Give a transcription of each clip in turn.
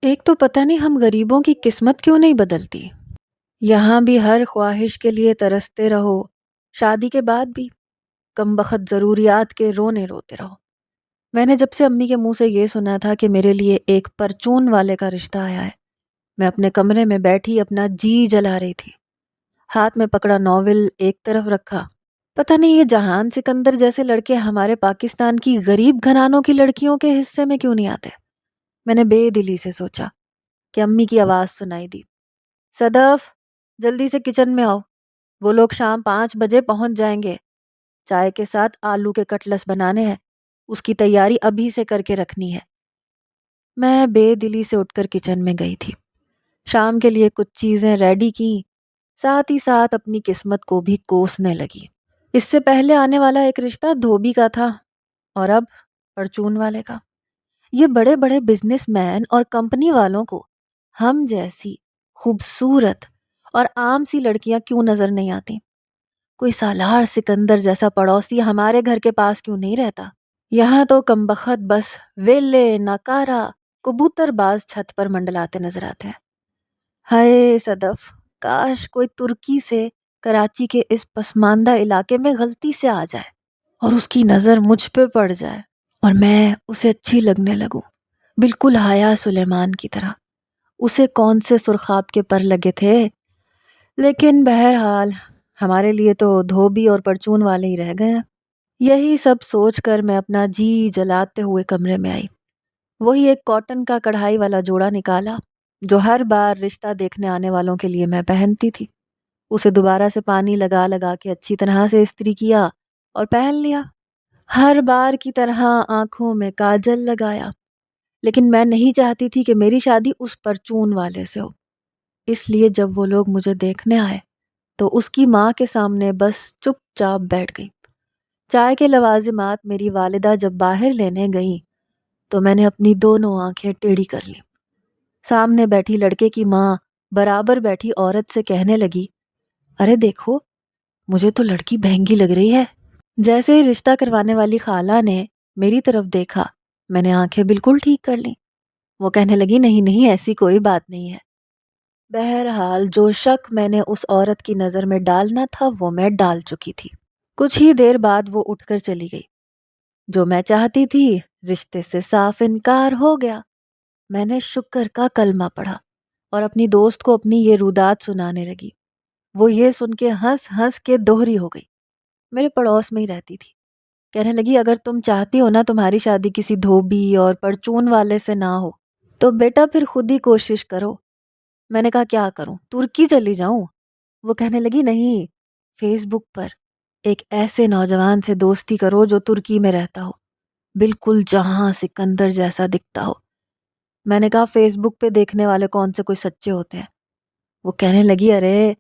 ایک تو پتہ نہیں ہم غریبوں کی قسمت کیوں نہیں بدلتی۔ یہاں بھی ہر خواہش کے لیے ترستے رہو، شادی کے بعد بھی کم بخت ضروریات کے رونے روتے رہو۔ میں نے جب سے امی کے منہ سے یہ سنا تھا کہ میرے لیے ایک پرچون والے کا رشتہ آیا ہے، میں اپنے کمرے میں بیٹھی اپنا جی جلا رہی تھی، ہاتھ میں پکڑا ناول ایک طرف رکھا۔ پتہ نہیں یہ جہان سکندر جیسے لڑکے ہمارے پاکستان کی غریب گھرانوں کی لڑکیوں کے حصے میں کیوں نہیں آتے۔ میں نے بے دلی سے سوچا کہ امی کی آواز سنائی دی، صدف جلدی سے کچن میں آؤ، وہ لوگ شام 5 بجے پہنچ جائیں گے، چائے کے ساتھ آلو کے کٹلس بنانے ہیں، اس کی تیاری ابھی سے کر کے رکھنی ہے۔ میں بے دلی سے اٹھ کر کچن میں گئی تھی، شام کے لیے کچھ چیزیں ریڈی کی، ساتھ ہی ساتھ اپنی قسمت کو بھی کوسنے لگی۔ اس سے پہلے آنے والا ایک رشتہ دھوبی کا تھا اور اب پرچون والے کا۔ یہ بڑے بڑے بزنس مین اور کمپنی والوں کو ہم جیسی خوبصورت اور عام سی لڑکیاں کیوں نظر نہیں آتی؟ کوئی سالار سکندر جیسا پڑوسی ہمارے گھر کے پاس کیوں نہیں رہتا؟ یہاں تو کمبخت بس ویلے ناکارا کبوتر باز چھت پر منڈلاتے نظر آتے ہیں۔ ہائے صدف، کاش کوئی ترکی سے کراچی کے اس پسماندہ علاقے میں غلطی سے آ جائے اور اس کی نظر مجھ پہ پڑ جائے اور میں اسے اچھی لگنے لگوں، بالکل حیا سلیمان کی طرح۔ اسے کون سے سرخاب کے پر لگے تھے، لیکن بہرحال ہمارے لیے تو دھوبی اور پرچون والے ہی رہ گئے ہیں۔ یہی سب سوچ کر میں اپنا جی جلاتے ہوئے کمرے میں آئی، وہی ایک کاٹن کا کڑھائی والا جوڑا نکالا جو ہر بار رشتہ دیکھنے آنے والوں کے لیے میں پہنتی تھی۔ اسے دوبارہ سے پانی لگا لگا کے اچھی طرح سے استری کیا اور پہن لیا۔ ہر بار کی طرح آنکھوں میں کاجل لگایا، لیکن میں نہیں چاہتی تھی کہ میری شادی اس پرچون والے سے ہو، اس لیے جب وہ لوگ مجھے دیکھنے آئے تو اس کی ماں کے سامنے بس چپ چاپ بیٹھ گئی۔ چائے کے لوازمات میری والدہ جب باہر لینے گئیں تو میں نے اپنی دونوں آنکھیں ٹیڑھی کر لی۔ سامنے بیٹھی لڑکے کی ماں برابر بیٹھی عورت سے کہنے لگی، ارے دیکھو، مجھے تو لڑکی مہنگی لگ رہی ہے۔ جیسے ہی رشتہ کروانے والی خالہ نے میری طرف دیکھا، میں نے آنکھیں بالکل ٹھیک کر لیں۔ وہ کہنے لگی، نہیں نہیں، ایسی کوئی بات نہیں ہے۔ بہرحال جو شک میں نے اس عورت کی نظر میں ڈالنا تھا وہ میں ڈال چکی تھی۔ کچھ ہی دیر بعد وہ اٹھ کر چلی گئی۔ جو میں چاہتی تھی، رشتے سے صاف انکار ہو گیا۔ میں نے شکر کا کلمہ پڑھا اور اپنی دوست کو اپنی یہ رودات سنانے لگی۔ وہ یہ سن کے ہنس ہنس کے دوہری ہو گئی، میرے پڑوس میں ہی رہتی تھی۔ کہنے لگی، اگر تم چاہتی ہو نا تمہاری شادی کسی دھوبی اور پرچون والے سے نہ ہو تو بیٹا پھر خود ہی کوشش کرو۔ میں نے کہا، کیا کروں، ترکی چلی جاؤں؟ وہ کہنے لگی، نہیں، فیس بک پر ایک ایسے نوجوان سے دوستی کرو جو ترکی میں رہتا ہو، بالکل جہاں سکندر جیسا دکھتا ہو۔ میں نے کہا، فیس بک پہ دیکھنے والے کون سے کوئی سچے ہوتے ہیں؟ وہ کہنے لگی، ارے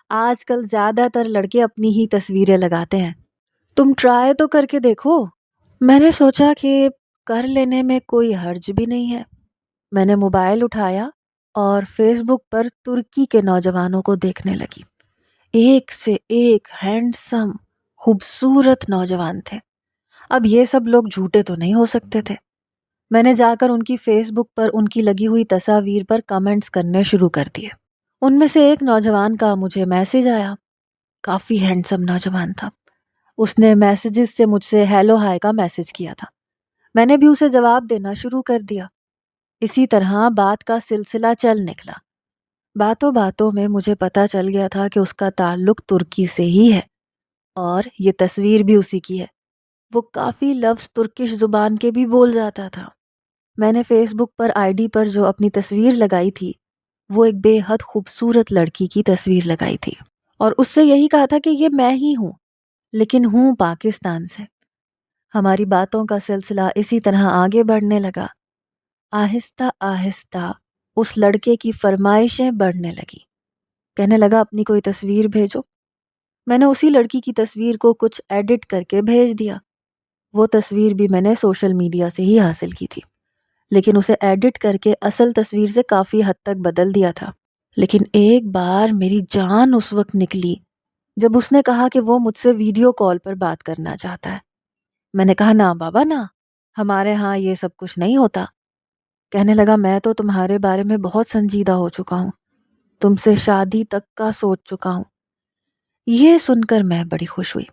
آج کل زیادہ تر لڑکے اپنی ہی تصویریں لگاتے ہیں، تم ٹرائی تو کر کے دیکھو۔ میں نے سوچا کہ کر لینے میں کوئی حرج بھی نہیں ہے۔ میں نے موبائل اٹھایا اور فیس بک پر ترکی کے نوجوانوں کو دیکھنے لگی۔ ایک سے ایک ہینڈسم خوبصورت نوجوان تھے۔ اب یہ سب لوگ جھوٹے تو نہیں ہو سکتے تھے۔ میں نے جا کر ان کی فیس بک پر ان کی لگی ہوئی تصاویر پر کمنٹس کرنے شروع کر دیے۔ ان میں سے ایک نوجوان کا مجھے میسج آیا، کافی ہینڈسم نوجوان تھا۔ اس نے میسیجز سے مجھ سے ہیلو ہائی کا میسج کیا تھا، میں نے بھی اسے جواب دینا شروع کر دیا۔ اسی طرح بات کا سلسلہ چل نکلا۔ باتوں باتوں میں مجھے پتا چل گیا تھا کہ اس کا تعلق ترکی سے ہی ہے اور یہ تصویر بھی اسی کی ہے۔ وہ کافی لفظ ترکش زبان کے بھی بول جاتا تھا۔ میں نے face book per I D پر جو اپنی تصویر لگائی تھی وہ ایک بے حد خوبصورت لڑکی کی تصویر لگائی تھی اور اس سے یہی کہا تھا کہ یہ میں ہی ہوں، لیکن ہوں پاکستان سے۔ ہماری باتوں کا سلسلہ اسی طرح آگے بڑھنے لگا۔ آہستہ آہستہ اس لڑکے کی فرمائشیں بڑھنے لگی۔ کہنے لگا، اپنی کوئی تصویر بھیجو۔ میں نے اسی لڑکی کی تصویر کو کچھ ایڈٹ کر کے بھیج دیا۔ وہ تصویر بھی میں نے سوشل میڈیا سے ہی حاصل کی تھی، لیکن اسے ایڈٹ کر کے اصل تصویر سے کافی حد تک بدل دیا تھا۔ لیکن ایک بار میری جان اس وقت نکلی جب اس نے کہا کہ وہ مجھ سے ویڈیو کال پر بات کرنا چاہتا ہے۔ میں نے کہا، نہ بابا نہ، ہمارے ہاں یہ سب کچھ نہیں ہوتا۔ کہنے لگا میں تو تمہارے بارے میں بہت سنجیدہ ہو چکا ہوں، تم سے شادی تک کا سوچ چکا ہوں۔ یہ سن کر میں بڑی خوش ہوئی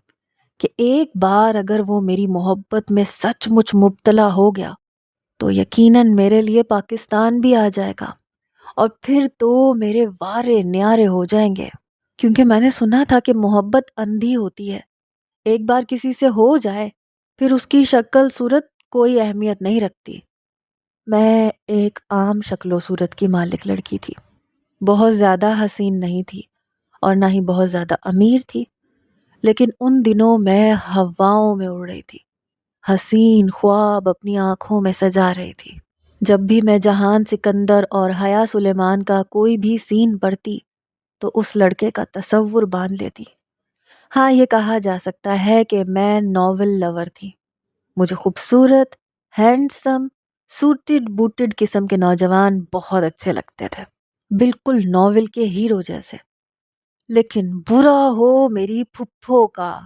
کہ ایک بار اگر وہ میری محبت میں سچ مچ مبتلا ہو گیا تو یقیناً میرے لیے پاکستان بھی آ جائے گا، اور پھر تو میرے وارے نیارے ہو جائیں گے۔ کیونکہ میں نے سنا تھا کہ محبت اندھی ہوتی ہے، ایک بار کسی سے ہو جائے پھر اس کی شکل صورت کوئی اہمیت نہیں رکھتی۔ میں ایک عام شکل و صورت کی مالک لڑکی تھی، بہت زیادہ حسین نہیں تھی اور نہ ہی بہت زیادہ امیر تھی، لیکن ان دنوں میں ہواؤں میں اڑ رہی تھی، حسین خواب اپنی آنکھوں میں سجا رہی تھی۔ جب بھی میں جہان سکندر اور حیا سلیمان کا کوئی بھی سین پڑھتی تو اس لڑکے کا تصور باندھ لیتی۔ ہاں، یہ کہا جا سکتا ہے کہ میں ناول لور تھی۔ مجھے خوبصورت، ہینڈسم، سوٹڈ بوٹڈ قسم کے نوجوان بہت اچھے لگتے تھے، بالکل ناول کے ہیرو جیسے۔ لیکن برا ہو میری پھپھو کا،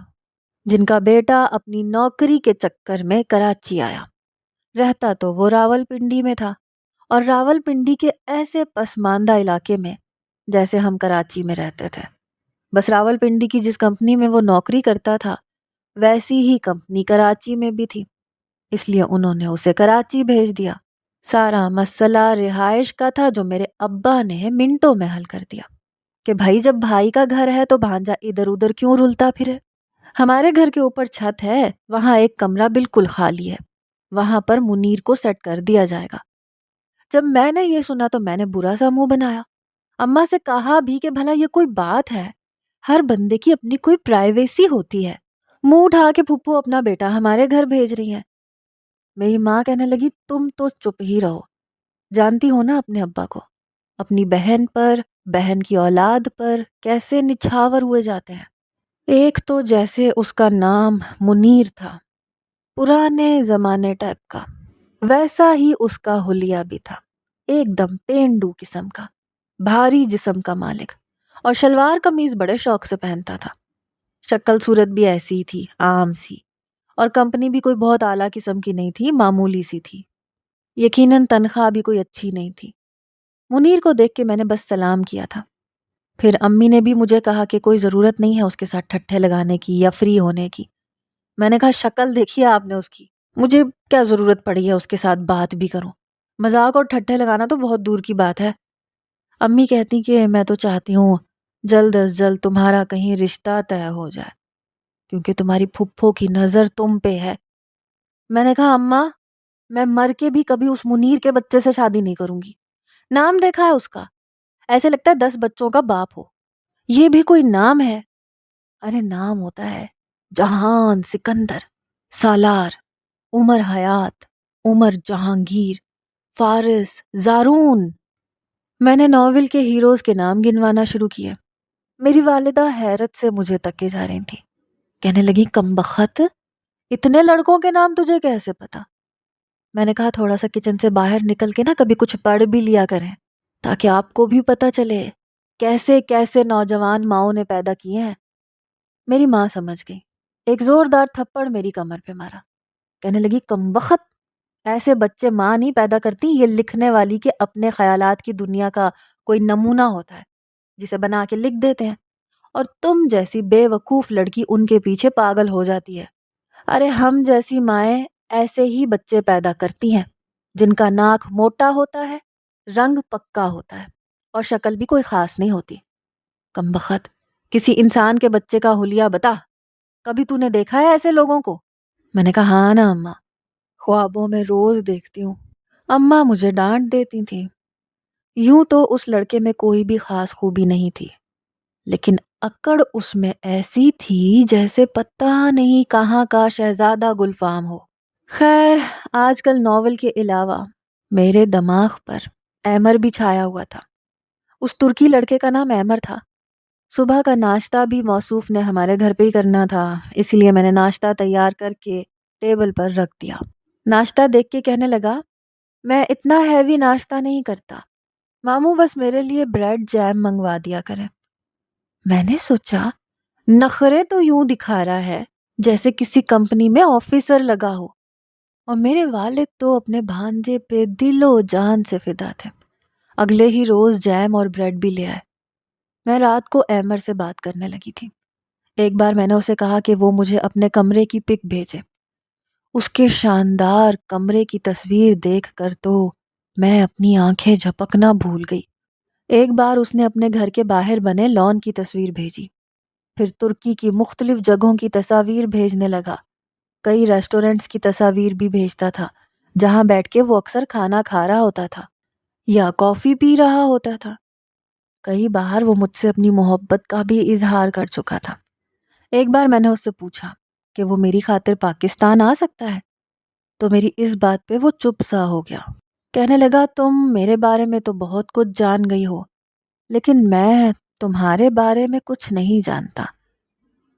جن کا بیٹا اپنی نوکری کے چکر میں کراچی آیا۔ رہتا تو وہ راول پنڈی میں تھا، اور راول پنڈی کے ایسے پسماندہ علاقے میں جیسے ہم کراچی میں رہتے تھے۔ بس راول پنڈی کی جس کمپنی میں وہ نوکری کرتا تھا ویسی ہی کمپنی کراچی میں بھی تھی، اس لیے انہوں نے اسے کراچی بھیج دیا۔ سارا مسئلہ رہائش کا تھا جو میرے ابا نے منٹوں میں حل کر دیا کہ بھائی جب بھائی کا گھر ہے تو بھانجا ادھر ادھر کیوں رلتا پھرے۔ ہمارے گھر کے اوپر چھت ہے، وہاں ایک کمرہ بالکل خالی ہے، وہاں پر منیر کو سیٹ کر دیا جائے گا۔ جب میں نے یہ سنا تو میں نے برا سا منہ بنایا، اماں سے کہا بھی کہ بھلا یہ کوئی بات ہے، ہر بندے کی اپنی کوئی پرائیویسی ہوتی ہے، منہ اٹھا کے پھپھو اپنا بیٹا ہمارے گھر بھیج رہی ہیں۔ میری ماں کہنے لگی تم تو چپ ہی رہو، جانتی ہو نا اپنے ابا کو، اپنی بہن پر، بہن کی اولاد پر کیسے نچھاور ہوئے جاتے ہیں۔ ایک تو جیسے اس کا نام منیر تھا، پرانے زمانے ٹائپ کا، ویسا ہی اس کا حلیہ بھی تھا، ایک دم پینڈو قسم کا، بھاری جسم کا مالک، اور شلوار قمیض بڑے شوق سے پہنتا تھا۔ شکل صورت بھی ایسی تھی، عام سی، اور کمپنی بھی کوئی بہت اعلیٰ قسم کی نہیں تھی، معمولی سی تھی، یقیناً تنخواہ بھی کوئی اچھی نہیں تھی۔ منیر کو دیکھ کے میں نے بس سلام کیا تھا، پھر امی نے بھی مجھے کہا کہ کوئی ضرورت نہیں ہے اس کے ساتھ ٹھٹھے لگانے کی یا فری ہونے کی۔ میں نے کہا شکل دیکھی ہے آپ نے اس کی، مجھے کیا ضرورت پڑی ہے اس کے ساتھ بات بھی کروں، مذاق اور ٹھٹھے لگانا تو بہت دور کی بات ہے۔ امی کہتی کہ میں تو چاہتی ہوں جلد از جلد تمہارا کہیں رشتہ طے ہو جائے کیونکہ تمہاری پھپھو کی نظر تم پہ ہے۔ میں نے کہا اماں میں مر کے بھی کبھی اس منیر کے بچے سے شادی نہیں کروں گی، نام دیکھا ہے اس کا، ایسے لگتا ہے 10 بچوں کا باپ ہو، یہ بھی کوئی نام ہے؟ ارے نام ہوتا ہے جہان سکندر، سالار، عمر حیات، عمر جہانگیر، فارس، زارون۔ میں نے ناول کے ہیروز کے نام گنوانا شروع کیے۔ میری والدہ حیرت سے مجھے تکے جا رہی تھی، کہنے لگی کمبخت، اتنے لڑکوں کے نام تجھے کیسے پتا؟ میں نے کہا تھوڑا سا کچن سے باہر نکل کے نا کبھی کچھ پڑھ بھی لیا کریں تاکہ آپ کو بھی پتا چلے کیسے کیسے نوجوان ماؤں نے پیدا کیے ہیں۔ میری ماں سمجھ گئی، ایک زوردار تھپڑ میری کمر پہ مارا، کہنے لگی کمبخت، ایسے بچے ماں نہیں پیدا کرتی، یہ لکھنے والی کے اپنے خیالات کی دنیا کا کوئی نمونہ ہوتا ہے جسے بنا کے لکھ دیتے ہیں، اور تم جیسی بے وقوف لڑکی ان کے پیچھے پاگل ہو جاتی ہے۔ ارے ہم جیسی مائیں ایسے ہی بچے پیدا کرتی ہیں جن کا ناک موٹا ہوتا ہے، رنگ پکا ہوتا ہے، اور شکل بھی کوئی خاص نہیں ہوتی۔ کمبخت، کسی انسان کے بچے کا حلیہ بتا، کبھی تو نے دیکھا ہے ایسے لوگوں کو؟ میں نے کہا ہاں نا اماں، خوابوں میں روز دیکھتی ہوں۔ اماں مجھے ڈانٹ دیتی تھی۔ یوں تو اس لڑکے میں کوئی بھی خاص خوبی نہیں تھی، لیکن اکڑ اس میں ایسی تھی جیسے پتہ نہیں کہاں کا شہزادہ گلفام ہو۔ خیر، آج کل ناول کے علاوہ میرے دماغ پر ایمر بھی چھایا ہوا تھا۔ اس ترکی لڑکے کا نام ایمر تھا۔ صبح کا ناشتہ بھی موصوف نے ہمارے گھر پہ ہی کرنا تھا، اس لیے میں نے ناشتہ تیار کر کے ٹیبل پر رکھ دیا۔ ناشتہ دیکھ کے کہنے لگا میں اتنا ہیوی ناشتہ نہیں کرتا، ماموں بس میرے لیے بریڈ جیم منگوا دیا کرے۔ میں نے سوچا نخرے تو یوں دکھا رہا ہے جیسے کسی کمپنی میں آفیسر لگا ہو، اور میرے والد تو اپنے بھانجے پہ دل و جان سے فدا تھے۔ اگلے ہی روز جیم اور بریڈ بھی لے آئے۔ میں رات کو ایمر سے بات کرنے لگی تھی۔ ایک بار میں نے اسے کہا کہ وہ مجھے اپنے کمرے کی پک بھیجے۔ اس کے شاندار کمرے کی تصویر دیکھ کر تو میں اپنی آنکھیں جھپکنا بھول گئی۔ ایک بار اس نے اپنے گھر کے باہر بنے لان کی تصویر بھیجی، پھر ترکی کی مختلف جگہوں کی تصاویر بھیجنے لگا۔ کئی ریسٹورنٹس کی تصاویر بھی بھیجتا تھا جہاں بیٹھ کے وہ اکثر کھانا کھا رہا ہوتا تھا یا کافی پی رہا ہوتا تھا۔ کئی بار وہ مجھ سے اپنی محبت کا بھی اظہار کر چکا تھا۔ ایک بار میں نے اس سے پوچھا کہ وہ میری خاطر پاکستان آ سکتا ہے، تو میری اس بات پہ وہ چپ سا ہو گیا۔ کہنے لگا، تم میرے بارے میں تو بہت کچھ جان گئی ہو، لیکن میں تمہارے بارے میں کچھ نہیں جانتا۔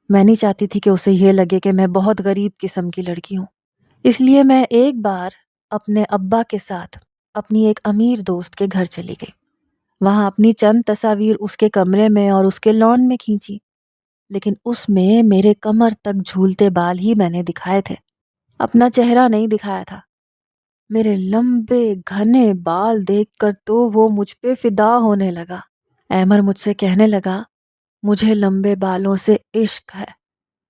میں نہیں چاہتی تھی کہ اسے یہ لگے کہ میں بہت غریب قسم کی لڑکی ہوں، اس لیے میں ایک بار اپنے ابا کے ساتھ اپنی ایک امیر دوست کے گھر چلی گئی۔ وہاں اپنی چند تصاویر اس کے کمرے میں اور اس کے لان میں کھینچی، لیکن اس میں میرے کمر تک جھولتے بال ہی میں نے دکھائے تھے، اپنا چہرہ نہیں دکھایا تھا۔ میرے لمبے گھنے بال دیکھ کر تو وہ مجھ پہ فدا ہونے لگا۔ ایمر مجھ سے کہنے لگا، مجھے لمبے بالوں سے عشق ہے،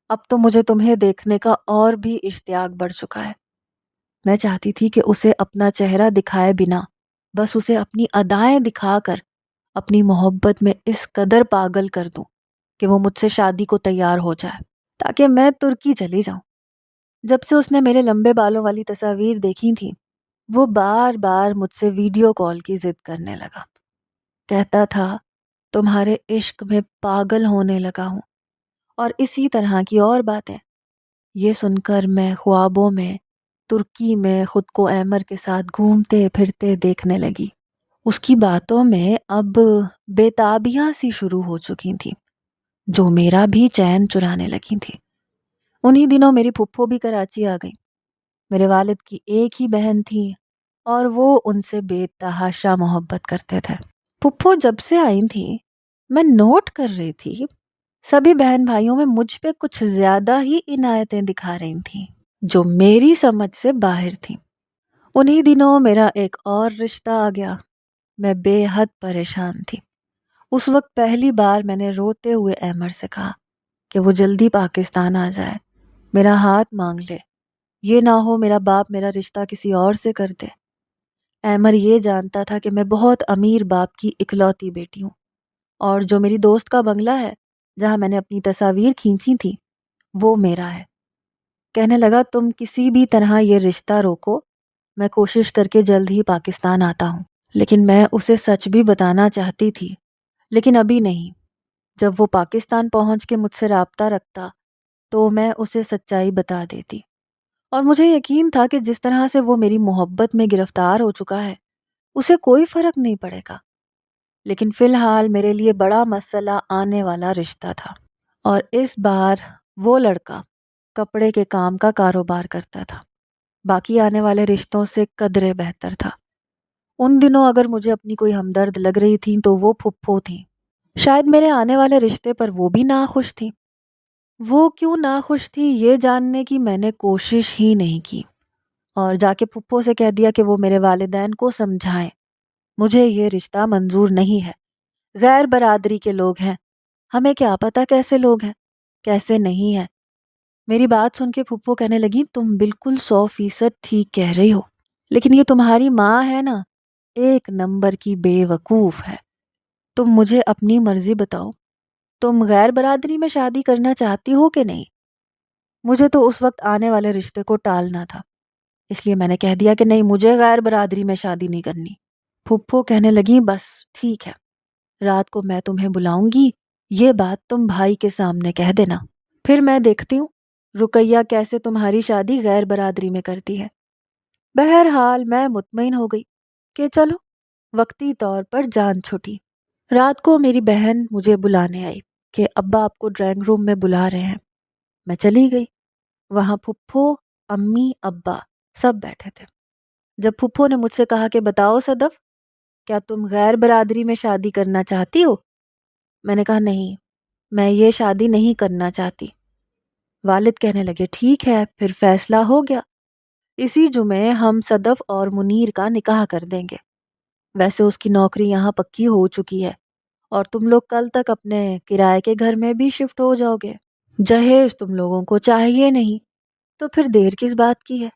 اب تو مجھے تمہیں دیکھنے کا اور بھی اشتیاق بڑھ چکا ہے۔ میں چاہتی تھی کہ اسے اپنا چہرہ دکھائے بنا، بس اسے اپنی ادائیں دکھا کر اپنی محبت میں اس قدر پاگل کر دوں کہ وہ مجھ سے شادی کو تیار ہو جائے تاکہ میں ترکی چلی جاؤں۔ جب سے اس نے میرے لمبے بالوں والی تصاویر دیکھی تھی، وہ بار بار مجھ سے ویڈیو کال کی ضد کرنے لگا۔ کہتا تھا، تمہارے عشق میں پاگل ہونے لگا ہوں، اور اسی طرح کی اور باتیں۔ یہ سن کر میں خوابوں میں ترکی میں خود کو ایمر کے ساتھ گھومتے پھرتے دیکھنے لگی۔ اس کی باتوں میں اب بےتابیاں سی شروع ہو چکی تھیں جو میرا بھی چین چرانے لگی تھی۔ انہی دنوں میری پھپھو بھی کراچی آ گئی۔ میرے والد کی ایک ہی بہن تھی اور وہ ان سے بے تحاشا محبت کرتے تھے۔ پھپھو جب سے آئی تھی، میں نوٹ کر رہی تھی، سبھی بہن بھائیوں میں مجھ پہ کچھ زیادہ ہی عنایتیں دکھا رہی تھیں جو میری سمجھ سے باہر تھیں۔ انہی دنوں میرا ایک اور رشتہ آ گیا۔ میں بے حد پریشان تھی۔ اس وقت پہلی بار میں نے روتے ہوئے ایمر سے کہا کہ وہ جلدی پاکستان آ جائے، میرا ہاتھ مانگ لے، یہ نہ ہو میرا باپ میرا رشتہ کسی اور سے کر دے۔ ایمر یہ جانتا تھا کہ میں بہت امیر باپ کی اکلوتی بیٹی ہوں، اور جو میری دوست کا بنگلہ ہے جہاں میں نے اپنی تصاویر کھینچی تھی وہ میرا ہے۔ کہنے لگا، تم کسی بھی طرح یہ رشتہ روکو، میں کوشش کر کے جلد ہی پاکستان آتا ہوں۔ لیکن میں اسے سچ بھی بتانا چاہتی تھی، لیکن ابھی نہیں۔ جب وہ پاکستان پہنچ کے مجھ سے رابطہ رکھتا تو میں اسے سچائی بتا دیتی، اور مجھے یقین تھا کہ جس طرح سے وہ میری محبت میں گرفتار ہو چکا ہے اسے کوئی فرق نہیں پڑے گا۔ لیکن فی الحال میرے لیے بڑا مسئلہ آنے والا رشتہ تھا، اور اس بار وہ لڑکا کپڑے کے کام کا کاروبار کرتا تھا، باقی آنے والے رشتوں سے قدرے بہتر تھا۔ ان دنوں اگر مجھے اپنی کوئی ہمدرد لگ رہی تھی تو وہ پھپھو تھیں۔ شاید میرے آنے والے رشتے پر وہ بھی ناخوش تھی۔ وہ کیوں ناخوش تھی یہ جاننے کی میں نے کوشش ہی نہیں کی، اور جا کے پھپھو سے کہہ دیا کہ وہ میرے والدین کو سمجھائیں مجھے یہ رشتہ منظور نہیں ہے، غیر برادری کے لوگ ہیں، ہمیں کیا پتہ کیسے لوگ ہیں کیسے نہیں ہے۔ میری بات سن کے پھپھو کہنے لگی، تم بالکل 100% ٹھیک کہہ رہی ہو، لیکن یہ تمہاری ماں ہے نا، ایک نمبر کی بے وقوف ہے۔ تم مجھے اپنی مرضی بتاؤ، تم غیر برادری میں شادی کرنا چاہتی ہو کہ نہیں؟ مجھے تو اس وقت آنے والے رشتے کو ٹالنا تھا، اس لیے میں نے کہہ دیا کہ نہیں، مجھے غیر برادری میں شادی نہیں کرنی۔ پھپھو کہنے لگی، بس ٹھیک ہے، رات کو میں تمہیں بلاؤں گی، یہ بات تم بھائی کے سامنے کہہ دینا، پھر میں دیکھتی ہوں رقیہ کیسے تمہاری شادی غیر برادری میں کرتی ہے۔ بہرحال میں مطمئن ہو گئی کہ چلو وقتی طور پر جان چھٹی۔ رات کو میری بہن مجھے بلانے آئی کہ ابا آپ کو ڈرائنگ روم میں بلا رہے ہیں۔ میں چلی گئی، وہاں پھپھو، امی، ابا سب بیٹھے تھے۔ جب پھپھو نے مجھ سے کہا کہ بتاؤ صدف، کیا تم غیر برادری میں شادی کرنا چاہتی ہو؟ میں نے کہا نہیں، میں یہ شادی نہیں کرنا چاہتی۔ والد کہنے لگے ٹھیک ہے، پھر فیصلہ ہو گیا۔ اسی جمعے ہم صدف اور منیر کا نکاح کر دیں گے۔ ویسے اس کی نوکری یہاں پکی ہو چکی ہے اور تم لوگ کل تک اپنے کرائے کے گھر میں بھی شفٹ ہو جاؤ گے۔ جہیز تم لوگوں کو چاہیے نہیں تو پھر دیر کس بات کی ہے؟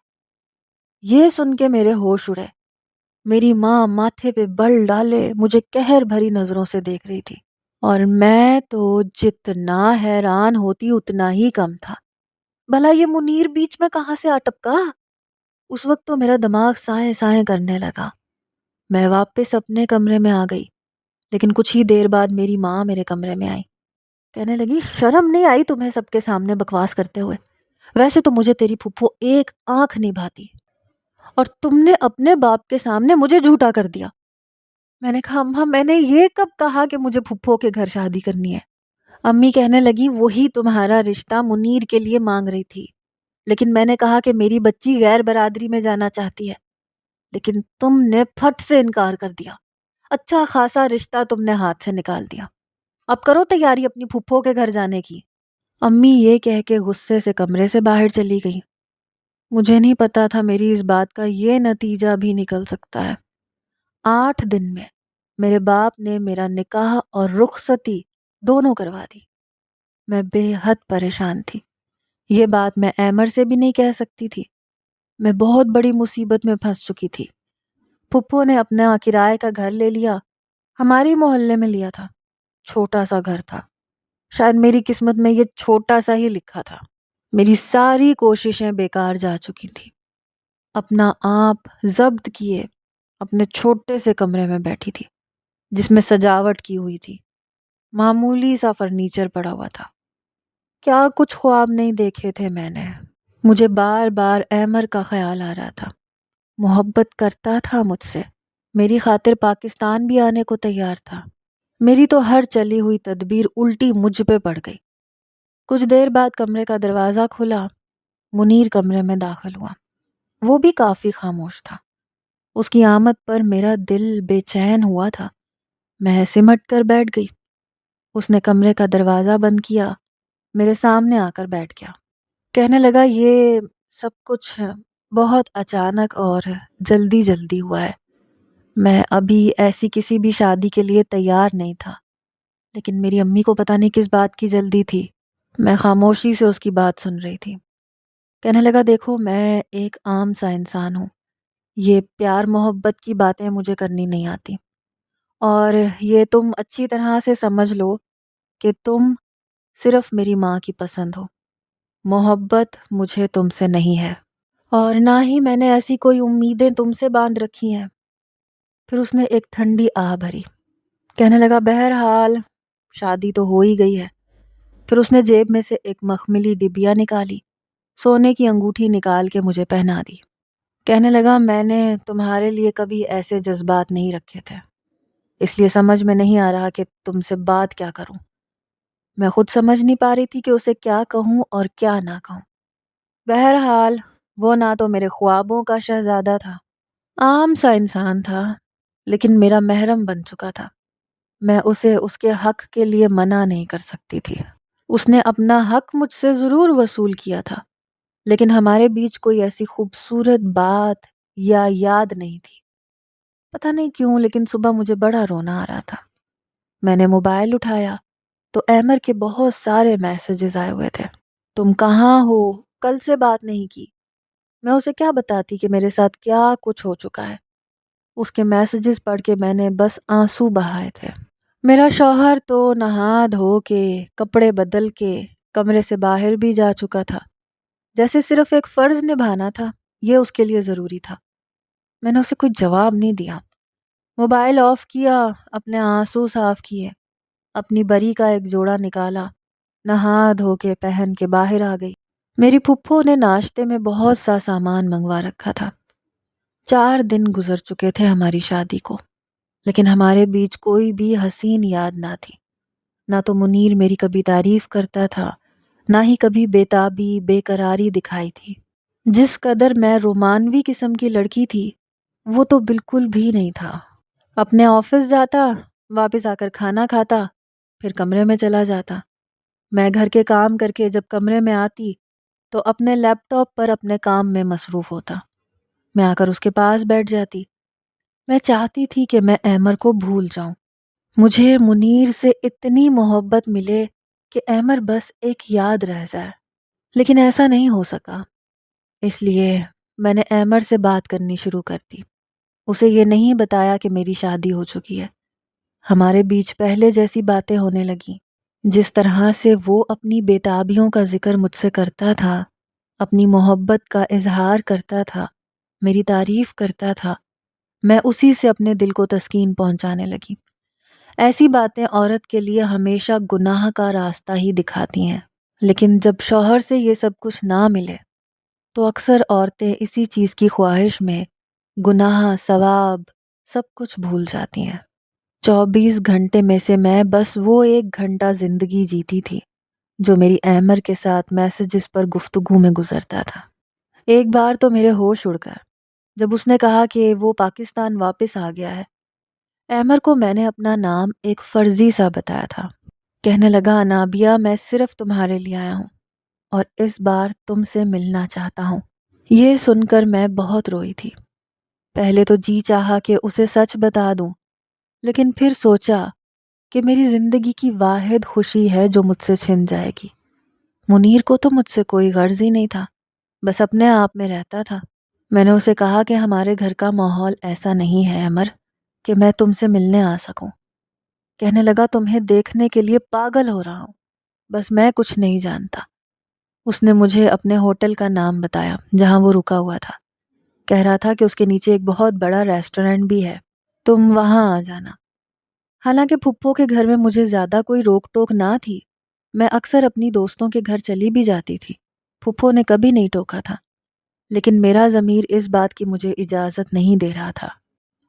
یہ سن کے میرے ہوش اڑے۔ میری ماں ماتھے پہ بل ڈالے مجھے قہر بھری نظروں سے دیکھ رہی تھی اور میں تو جتنا حیران ہوتی اتنا ہی کم تھا۔ بھلا یہ منیر بیچ میں کہاں سے آ ٹپکا؟ اس وقت تو میرا دماغ سائیں سائیں کرنے لگا۔ میں واپس اپنے کمرے میں آ گئی، لیکن کچھ ہی دیر بعد میری ماں میرے کمرے میں آئی۔ کہنے لگی، شرم نہیں آئی تمہیں سب کے سامنے بکواس کرتے ہوئے؟ ویسے تو مجھے تیری پھپھو ایک آنکھ نہیں بھاتی، اور تم نے اپنے باپ کے سامنے مجھے جھوٹا کر دیا۔ میں نے کہا، اماں میں نے یہ کب کہا کہ مجھے پھپھو کے گھر شادی کرنی ہے؟ امی کہنے لگی، وہی تمہارا رشتہ منیر کے لیے مانگ رہی تھی، لیکن میں نے کہا کہ میری بچی غیر برادری میں جانا چاہتی ہے، لیکن تم نے پھٹ سے انکار کر دیا۔ اچھا خاصا رشتہ تم نے ہاتھ سے نکال دیا۔ اب کرو تیاری اپنی پھپھو کے گھر جانے کی۔ امی یہ کہہ کے غصے سے کمرے سے باہر چلی گئی۔ مجھے نہیں پتا تھا میری اس بات کا یہ نتیجہ بھی نکل سکتا ہے۔ 8 دن میں میرے باپ نے میرا نکاح اور رخصتی دونوں کروا دی۔ میں بے حد پریشان تھی۔ یہ بات میں ایمر سے بھی نہیں کہہ سکتی تھی۔ میں بہت بڑی مصیبت میں پھنس چکی تھی۔ پھپھو نے اپنا کرائے کا گھر لے لیا، ہماری محلے میں لیا تھا۔ چھوٹا سا گھر تھا، شاید میری قسمت میں یہ چھوٹا سا ہی لکھا تھا۔ میری ساری کوششیں بیکار جا چکی تھی۔ اپنا آپ ضبط کیے اپنے چھوٹے سے کمرے میں بیٹھی تھی، جس میں سجاوٹ کی ہوئی تھی، معمولی سا فرنیچر پڑا ہوا تھا۔ کیا کچھ خواب نہیں دیکھے تھے میں نے۔ مجھے بار بار ایمر کا خیال آ رہا تھا۔ محبت کرتا تھا مجھ سے، میری خاطر پاکستان بھی آنے کو تیار تھا۔ میری تو ہر چلی ہوئی تدبیر الٹی مجھ پہ پڑ گئی۔ کچھ دیر بعد کمرے کا دروازہ کھلا، منیر کمرے میں داخل ہوا۔ وہ بھی کافی خاموش تھا۔ اس کی آمد پر میرا دل بے چین ہوا تھا۔ میں سمٹ کر بیٹھ گئی۔ اس نے کمرے کا دروازہ بند کیا، میرے سامنے آ کر بیٹھ گیا۔ کہنے لگا، یہ سب کچھ بہت اچانک اور جلدی جلدی ہوا ہے۔ میں ابھی ایسی کسی بھی شادی کے لیے تیار نہیں تھا، لیکن میری امی کو پتہ نہیں کس بات کی جلدی تھی۔ میں خاموشی سے اس کی بات سن رہی تھی۔ کہنے لگا، دیکھو میں ایک عام سا انسان ہوں، یہ پیار محبت کی باتیں مجھے کرنی نہیں آتی، اور یہ تم اچھی طرح سے سمجھ لو کہ تم صرف میری ماں کی پسند ہو۔ محبت مجھے تم سے نہیں ہے، اور نہ ہی میں نے ایسی کوئی امیدیں تم سے باندھ رکھی ہیں۔ پھر اس نے ایک ٹھنڈی آہ بھری۔ کہنے لگا، بہرحال شادی تو ہو ہی گئی ہے۔ پھر اس نے جیب میں سے ایک مخملی ڈبیا نکالی، سونے کی انگوٹھی نکال کے مجھے پہنا دی۔ کہنے لگا، میں نے تمہارے لیے کبھی ایسے جذبات نہیں رکھے تھے، اس لیے سمجھ میں نہیں آ رہا کہ تم سے بات کیا کروں۔ میں خود سمجھ نہیں پا رہی تھی کہ اسے کیا کہوں اور کیا نہ کہوں۔ بہرحال وہ نہ تو میرے خوابوں کا شہزادہ تھا، عام سا انسان تھا، لیکن میرا محرم بن چکا تھا۔ میں اسے اس کے حق کے لیے منع نہیں کر سکتی تھی۔ اس نے اپنا حق مجھ سے ضرور وصول کیا تھا، لیکن ہمارے بیچ کوئی ایسی خوبصورت بات یا یاد نہیں تھی۔ پتہ نہیں کیوں، لیکن صبح مجھے بڑا رونا آ رہا تھا۔ میں نے موبائل اٹھایا تو ایمر کے بہت سارے میسیجز آئے ہوئے تھے۔ تم کہاں ہو؟ کل سے بات نہیں کی۔ میں اسے کیا بتاتی کہ میرے ساتھ کیا کچھ ہو چکا ہے؟ اس کے میسیجز پڑھ کے میں نے بس آنسو بہائے تھے۔ میرا شوہر تو نہا دھو کے کپڑے بدل کے کمرے سے باہر بھی جا چکا تھا، جیسے صرف ایک فرض نبھانا تھا، یہ اس کے لیے ضروری تھا۔ میں نے اسے کوئی جواب نہیں دیا۔ موبائل آف کیا، اپنے آنسو صاف کیے، اپنی بری کا ایک جوڑا نکالا، نہا دھو کے پہن کے باہر آ گئی۔ میری پھپھو نے ناشتے میں بہت سا سامان منگوا رکھا تھا۔ 4 دن گزر چکے تھے ہماری شادی کو، لیکن ہمارے بیچ کوئی بھی حسین یاد نہ تھی۔ نہ تو منیر میری کبھی تعریف کرتا تھا، نہ ہی کبھی بےتابی بے قراری دکھائی تھی۔ جس قدر میں رومانوی قسم کی لڑکی تھی، وہ تو بالکل بھی نہیں تھا۔ اپنے آفس جاتا، واپس آ کر کھانا کھاتا، پھر کمرے میں چلا جاتا۔ میں گھر کے کام کر کے جب کمرے میں آتی تو اپنے لیپ ٹاپ پر اپنے کام میں مصروف ہوتا۔ میں آ کر اس کے پاس بیٹھ جاتی۔ میں چاہتی تھی کہ میں احمر کو بھول جاؤں، مجھے منیر سے اتنی محبت ملے کہ احمر بس ایک یاد رہ جائے، لیکن ایسا نہیں ہو سکا۔ اس لیے میں نے احمر سے بات کرنی شروع کر دی۔ اسے یہ نہیں بتایا کہ میری شادی ہو چکی ہے۔ ہمارے بیچ پہلے جیسی باتیں ہونے لگیں، جس طرح سے وہ اپنی بیتابیوں کا ذکر مجھ سے کرتا تھا، اپنی محبت کا اظہار کرتا تھا، میری تعریف کرتا تھا، میں اسی سے اپنے دل کو تسکین پہنچانے لگی۔ ایسی باتیں عورت کے لیے ہمیشہ گناہ کا راستہ ہی دکھاتی ہیں، لیکن جب شوہر سے یہ سب کچھ نہ ملے تو اکثر عورتیں اسی چیز کی خواہش میں گناہ، ثواب، سب کچھ بھول جاتی ہیں۔ 24 گھنٹے میں سے میں بس وہ 1 گھنٹہ زندگی جیتی تھی جو میری احمر کے ساتھ میسجز پر گفتگو میں گزرتا تھا۔ ایک بار تو میرے ہوش اڑ گئے جب اس نے کہا کہ وہ پاکستان واپس آ گیا ہے۔ احمر کو میں نے اپنا نام ایک فرضی سا بتایا تھا۔ کہنے لگا، انابیہ، میں صرف تمہارے لیے آیا ہوں اور اس بار تم سے ملنا چاہتا ہوں۔ یہ سن کر میں بہت روئی تھی۔ پہلے تو جی چاہا کہ اسے سچ بتا دوں، لیکن پھر سوچا کہ میری زندگی کی واحد خوشی ہے جو مجھ سے چھن جائے گی۔ منیر کو تو مجھ سے کوئی غرض ہی نہیں تھا، بس اپنے آپ میں رہتا تھا۔ میں نے اسے کہا کہ ہمارے گھر کا ماحول ایسا نہیں ہے احمر کہ میں تم سے ملنے آ سکوں۔ کہنے لگا، تمہیں دیکھنے کے لیے پاگل ہو رہا ہوں، بس میں کچھ نہیں جانتا۔ اس نے مجھے اپنے ہوٹل کا نام بتایا جہاں وہ رکا ہوا تھا۔ کہہ رہا تھا کہ اس کے نیچے ایک بہت بڑا ریسٹورنٹ بھی ہے، تم وہاں آ جانا۔ حالانکہ پھپھو کے گھر میں مجھے زیادہ کوئی روک ٹوک نہ تھی، میں اکثر اپنی دوستوں کے گھر چلی بھی جاتی تھی، پھپھو نے کبھی نہیں ٹوکا تھا، لیکن میرا ضمیر اس بات کی مجھے اجازت نہیں دے رہا تھا۔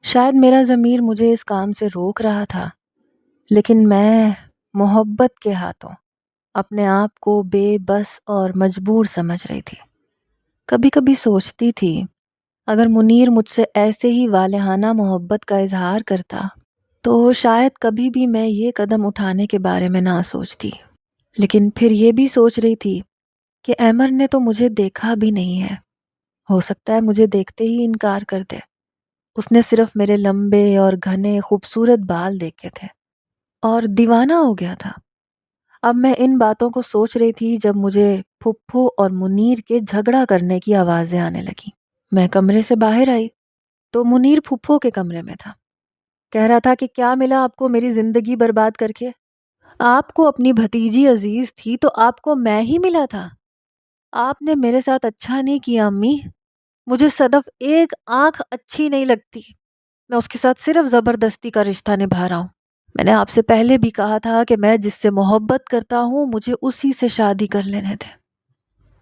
شاید میرا ضمیر مجھے اس کام سے روک رہا تھا، لیکن میں محبت کے ہاتھوں اپنے آپ کو بے بس اور مجبور سمجھ رہی تھی۔ کبھی کبھی سوچتی تھی اگر منیر مجھ سے ایسے ہی والہانہ محبت کا اظہار کرتا تو شاید کبھی بھی میں یہ قدم اٹھانے کے بارے میں نہ سوچتی۔ لیکن پھر یہ بھی سوچ رہی تھی کہ احمر نے تو مجھے دیکھا بھی نہیں ہے، ہو سکتا ہے مجھے دیکھتے ہی انکار کر دے۔ اس نے صرف میرے لمبے اور گھنے خوبصورت بال دیکھے تھے اور دیوانہ ہو گیا تھا۔ اب میں ان باتوں کو سوچ رہی تھی جب مجھے پھپھو اور منیر کے جھگڑا کرنے کی آوازیں آنے لگیں۔ میں کمرے سے باہر آئی تو منیر پھپھو کے کمرے میں تھا۔ کہہ رہا تھا کہ کیا ملا آپ کو میری زندگی برباد کر کے؟ آپ کو اپنی بھتیجی عزیز تھی تو آپ کو میں ہی ملا تھا۔ آپ نے میرے ساتھ اچھا نہیں کیا امی، مجھے صدف ایک آنکھ اچھی نہیں لگتی، میں اس کے ساتھ صرف زبردستی کا رشتہ نبھا رہا ہوں۔ میں نے آپ سے پہلے بھی کہا تھا کہ میں جس سے محبت کرتا ہوں مجھے اسی سے شادی کر لینے دیں،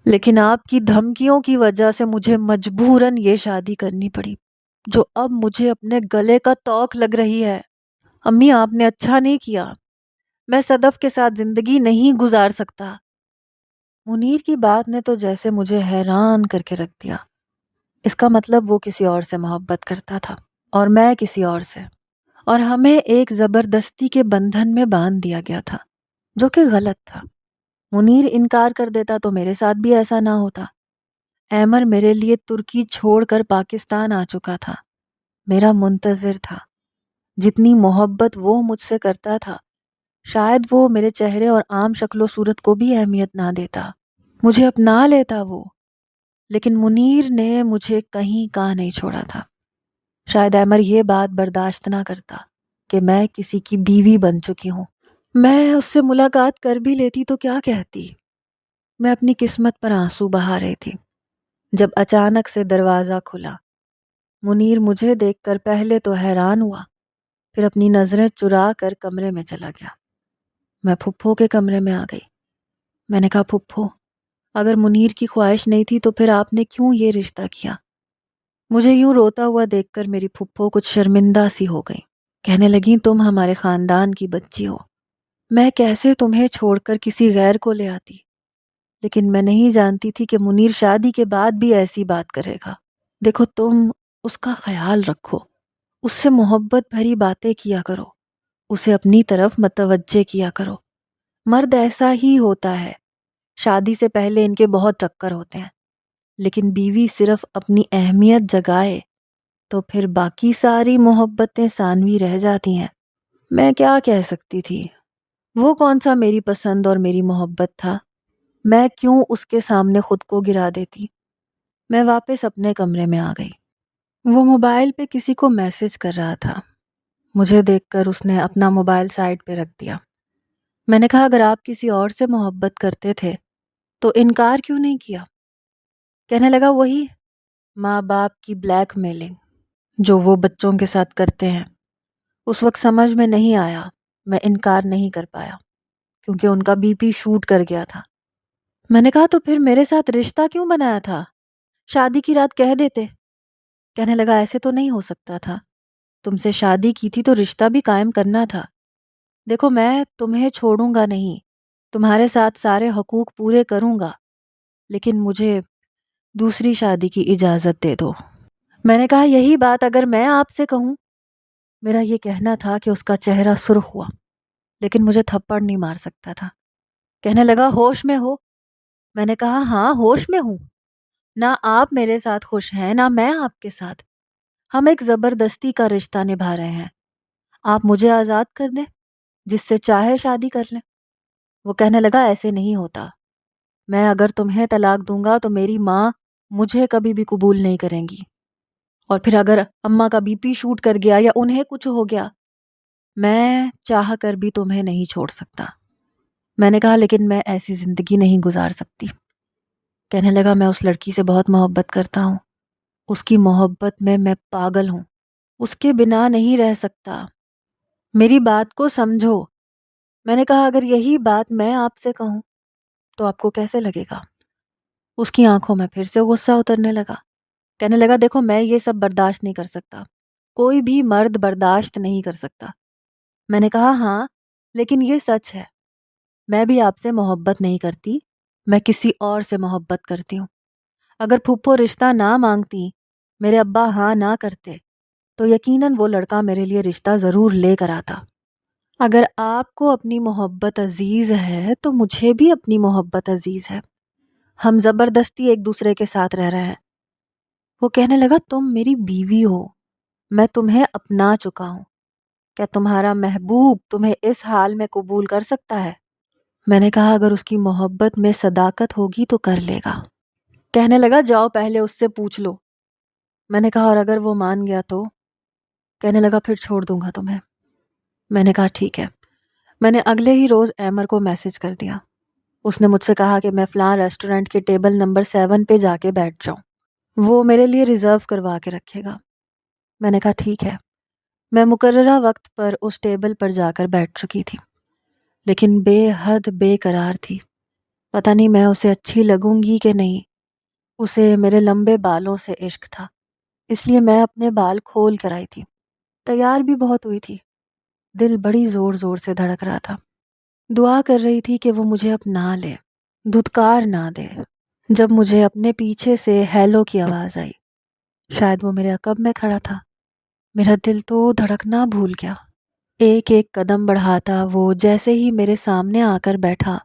لیکن آپ کی دھمکیوں کی وجہ سے مجھے مجبوراً یہ شادی کرنی پڑی جو اب مجھے اپنے گلے کا توق لگ رہی ہے۔ امی، آپ نے اچھا نہیں کیا، میں صدف کے ساتھ زندگی نہیں گزار سکتا۔ منیر کی بات نے تو جیسے مجھے حیران کر کے رکھ دیا۔ اس کا مطلب وہ کسی اور سے محبت کرتا تھا اور میں کسی اور سے، اور ہمیں ایک زبردستی کے بندھن میں باندھ دیا گیا تھا جو کہ غلط تھا۔ منیر انکار کر دیتا تو میرے ساتھ بھی ایسا نہ ہوتا۔ احمر میرے لیے ترکی چھوڑ کر پاکستان آ چکا تھا، میرا منتظر تھا۔ جتنی محبت وہ مجھ سے کرتا تھا شاید وہ میرے چہرے اور عام شکل و صورت کو بھی اہمیت نہ دیتا، مجھے اپنا لیتا وہ، لیکن منیر نے مجھے کہیں کا نہیں چھوڑا تھا۔ شاید احمر یہ بات برداشت نہ کرتا کہ میں کسی کی بیوی بن چکی ہوں۔ میں اس سے ملاقات کر بھی لیتی تو کیا کہتی؟ میں اپنی قسمت پر آنسو بہا رہی تھی جب اچانک سے دروازہ کھلا۔ منیر مجھے دیکھ کر پہلے تو حیران ہوا، پھر اپنی نظریں چرا کر کمرے میں چلا گیا۔ میں پھپھو کے کمرے میں آ گئی۔ میں نے کہا، پھپھو، اگر منیر کی خواہش نہیں تھی تو پھر آپ نے کیوں یہ رشتہ کیا؟ مجھے یوں روتا ہوا دیکھ کر میری پھپھو کچھ شرمندہ سی ہو گئی۔ کہنے لگیں، تم ہمارے خاندان کی بچی ہو، میں کیسے تمہیں چھوڑ کر کسی غیر کو لے آتی؟ لیکن میں نہیں جانتی تھی کہ منیر شادی کے بعد بھی ایسی بات کرے گا۔ دیکھو، تم اس کا خیال رکھو، اس سے محبت بھری باتیں کیا کرو، اسے اپنی طرف متوجہ کیا کرو۔ مرد ایسا ہی ہوتا ہے، شادی سے پہلے ان کے بہت چکر ہوتے ہیں، لیکن بیوی صرف اپنی اہمیت جگائے تو پھر باقی ساری محبتیں ثانوی رہ جاتی ہیں۔ میں کیا کہہ سکتی تھی؟ وہ کون سا میری پسند اور میری محبت تھا؟ میں کیوں اس کے سامنے خود کو گرا دیتی؟ میں واپس اپنے کمرے میں آ گئی۔ وہ موبائل پہ کسی کو میسج کر رہا تھا۔ مجھے دیکھ کر اس نے اپنا موبائل سائڈ پہ رکھ دیا۔ میں نے کہا اگر آپ کسی اور سے محبت کرتے تھے تو انکار کیوں نہیں کیا؟ کہنے لگا وہی ماں باپ کی بلیک میلنگ جو وہ بچوں کے ساتھ کرتے ہیں۔ اس وقت سمجھ میں نہیں آیا، میں انکار نہیں کر پایا کیونکہ ان کا بی پی شوٹ کر گیا تھا۔ میں نے کہا تو پھر میرے ساتھ رشتہ کیوں بنایا تھا؟ شادی کی رات کہہ دیتے۔ کہنے لگا ایسے تو نہیں ہو سکتا تھا، تم سے شادی کی تھی تو رشتہ بھی قائم کرنا تھا۔ دیکھو میں تمہیں چھوڑوں گا نہیں، تمہارے ساتھ سارے حقوق پورے کروں گا، لیکن مجھے دوسری شادی کی اجازت دے دو۔ میں نے کہا یہی بات اگر میں آپ سے کہوں؟ میرا یہ کہنا تھا کہ اس کا چہرہ سرخ ہوا، لیکن مجھے تھپڑ نہیں مار سکتا تھا۔ کہنے لگا ہوش میں ہو؟ میں نے کہا ہاں ہوش میں ہوں، نہ آپ میرے ساتھ خوش ہیں نہ میں آپ کے ساتھ، ہم ایک زبردستی کا رشتہ نبھا رہے ہیں، آپ مجھے آزاد کر دیں، جس سے چاہے شادی کر لیں۔ وہ کہنے لگا ایسے نہیں ہوتا، میں اگر تمہیں طلاق دوں گا تو میری ماں مجھے کبھی بھی قبول نہیں کریں گی، اور پھر اگر اماں کا بی پی شوٹ کر گیا یا انہیں کچھ ہو گیا، میں چاہ کر بھی تمہیں نہیں چھوڑ سکتا۔ میں نے کہا لیکن میں ایسی زندگی نہیں گزار سکتی۔ کہنے لگا میں اس لڑکی سے بہت محبت کرتا ہوں، اس کی محبت میں پاگل ہوں، اس کے بنا نہیں رہ سکتا، میری بات کو سمجھو۔ میں نے کہا اگر یہی بات میں آپ سے کہوں تو آپ کو کیسے لگے گا؟ اس کی آنکھوں میں پھر سے غصہ اترنے لگا۔ کہنے لگا دیکھو میں یہ سب برداشت نہیں کر سکتا، کوئی بھی مرد برداشت نہیں کر سکتا۔ میں نے کہا ہاں لیکن یہ سچ ہے، میں بھی آپ سے محبت نہیں کرتی، میں کسی اور سے محبت کرتی ہوں۔ اگر پھپھو رشتہ نہ مانگتی، میرے ابا ہاں نہ کرتے تو یقیناً وہ لڑکا میرے لیے رشتہ ضرور لے کر آتا۔ اگر آپ کو اپنی محبت عزیز ہے تو مجھے بھی اپنی محبت عزیز ہے، ہم زبردستی ایک دوسرے کے ساتھ رہ رہے ہیں۔ وہ کہنے لگا تم میری بیوی ہو، میں تمہیں اپنا چکا ہوں، کیا تمہارا محبوب تمہیں اس حال میں قبول کر سکتا ہے؟ میں نے کہا اگر اس کی محبت میں صداقت ہوگی تو کر لے گا۔ کہنے لگا جاؤ پہلے اس سے پوچھ لو۔ میں نے کہا اور اگر وہ مان گیا تو؟ کہنے لگا پھر چھوڑ دوں گا تمہیں۔ میں نے کہا ٹھیک ہے۔ میں نے اگلے ہی روز احمر کو میسج کر دیا۔ اس نے مجھ سے کہا کہ میں فلاں ریسٹورنٹ کے ٹیبل نمبر 7 پہ جا کے بیٹھ جاؤں، وہ میرے لیے ریزرو کروا کے رکھے گا۔ میں نے کہا ٹھیک ہے۔ میں مقررہ وقت پر اس ٹیبل پر جا کر بیٹھ چکی تھی، لیکن بے حد بے قرار تھی۔ پتہ نہیں میں اسے اچھی لگوں گی کہ نہیں۔ اسے میرے لمبے بالوں سے عشق تھا، اس لیے میں اپنے بال کھول کر آئی تھی۔ تیار بھی بہت ہوئی تھی، دل بڑی زور زور سے دھڑک رہا تھا۔ دعا کر رہی تھی کہ وہ مجھے اپنا لے، دھتکار نہ دے۔ جب مجھے اپنے پیچھے سے ہیلو کی آواز آئی، شاید وہ میرے عقب میں کھڑا تھا، میرا دل تو دھڑکنا بھول گیا۔ ایک ایک قدم بڑھاتا وہ جیسے ہی میرے سامنے آ کر بیٹھا،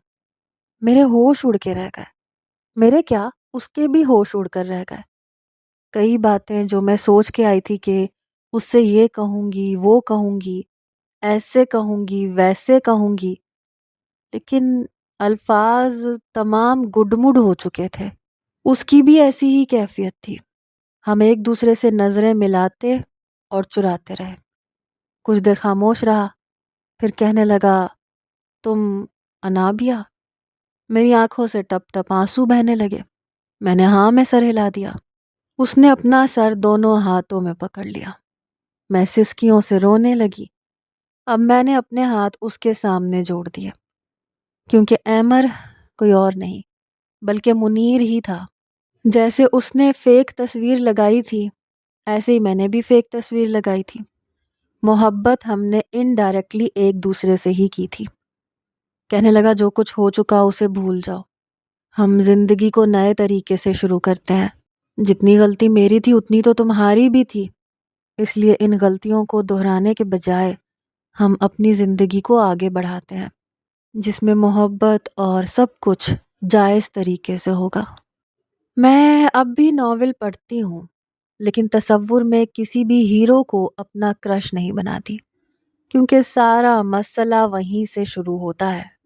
میرے ہوش اڑ کے رہ گئے۔ میرے کیا، اس کے بھی ہوش اڑ کر رہ گئے۔ کئی باتیں جو میں سوچ کے آئی تھی کہ اس سے یہ کہوں گی وہ کہوں گی، ایسے کہوں گی ویسے کہوں گی، لیکن الفاظ تمام گڈمڈ ہو چکے تھے۔ اس کی بھی ایسی ہی کیفیت تھی۔ ہم ایک دوسرے سے نظریں ملاتے اور چراتے رہے۔ کچھ دیر خاموش رہا، پھر کہنے لگا تم انابیہ؟ میری آنکھوں سے ٹپ ٹپ آنسو بہنے لگے۔ میں نے ہاں میں سر ہلا دیا۔ اس نے اپنا سر دونوں ہاتھوں میں پکڑ لیا۔ میں سسکیوں سے رونے لگی۔ اب میں نے اپنے ہاتھ اس کے سامنے جوڑ دیے، کیونکہ احمر کوئی اور نہیں بلکہ منیر ہی تھا۔ جیسے اس نے فیک تصویر لگائی تھی، ایسے ہی میں نے بھی فیک تصویر لگائی تھی۔ محبت ہم نے انڈائریکٹلی ایک دوسرے سے ہی کی تھی۔ کہنے لگا جو کچھ ہو چکا اسے بھول جاؤ، ہم زندگی کو نئے طریقے سے شروع کرتے ہیں۔ جتنی غلطی میری تھی اتنی تو تمہاری بھی تھی، اس لیے ان غلطیوں کو دہرانے کے بجائے ہم اپنی زندگی کو آگے بڑھاتے ہیں، جس میں محبت اور سب کچھ جائز طریقے سے ہوگا۔ میں اب بھی ناول پڑھتی ہوں، لیکن تصور میں کسی بھی ہیرو کو اپنا کرش نہیں بناتی، کیونکہ سارا مسئلہ وہیں سے شروع ہوتا ہے۔